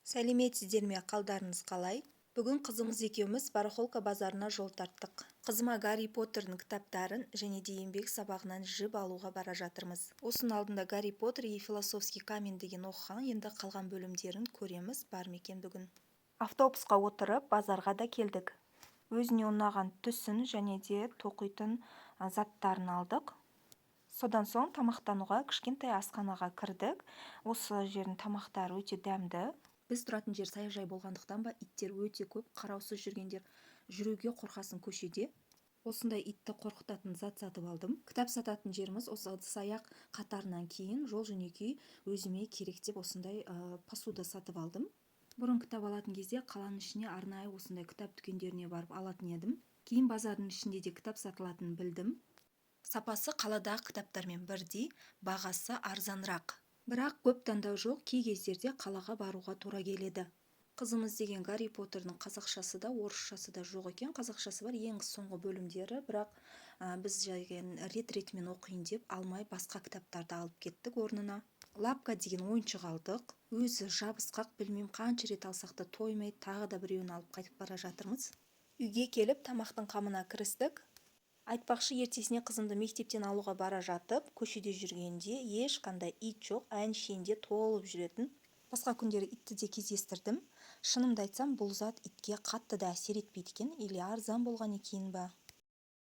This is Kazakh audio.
Сәлеметсіздер ме, қалдарыңыз қалай? Бүгін қызымыз екеуміз барахолка базарына жол тарттық. Қызыма Гарри Поттердің кітаптарын және де еңбек сабағынан жіп алуға бара жатырмыз. Осының алдында Гарри Поттер и философский камень деген оқыған, енді қалған бөлімдерін көреміз, бар ма екен бүгін. Автобусқа отырып базарға да келдік. Өзіне ұнаған түсін және де тоқитын заттарын алдық. Содан соң тамақтануға кішкентай асханаға кірдік. Осы жердің тамақтары өте дәмді. Біз тұратын жер саяжай болғандықтан ба, иттер өте көп, қараусыз жүргендер жүруге қорқасын көшеде. Осындай итті қорқытатын зат сатып алдым. Кітап сататын жеріміз осы ыдыс-аяқ қатарынан кейін жол-жөнекей өзіме керек деп осындай посуда сатып алдым. Бұрын кітап алатын кезде қаланың ішіне арнайы осындай кітап дүкендеріне барып алатын едім. Кейін базардың ішінде де кітап сатылатынын білдім. Сапасы қаладағы кітаптармен бірдей, бағасы арзанырақ. Бірақ көп таңдау жоқ, кей кездерде қалаға баруға тура келеді. Қызымыз деген Гарри Поттердің қазақшасы да, орысшасы да жоқ екен. Қазақшасы бар, ең соңғы бөлімдері, бірақ біз рет-ретімен оқиын деп алмай басқа кітаптарды алып кеттік орнына. Лапка деген ойыншық алдық. Өзі жабысқақ, білмем қанша рет алсақ та тоймай, тағы да біреуін алып қайтып бара жатырмыз. Үйге келіп тамақтың қамына кірістік. Айтпақшы, ертесіне қызымды мектептен алуға бара жатып, көшеде жүргенде ешқандай ит жоқ, әншейінде толып жүретін. Басқа күндері итті де кездестірдім. Шынымды айтсам, бұл зат итке қатты да әсер етпейді екен, или арзан болған екен ба.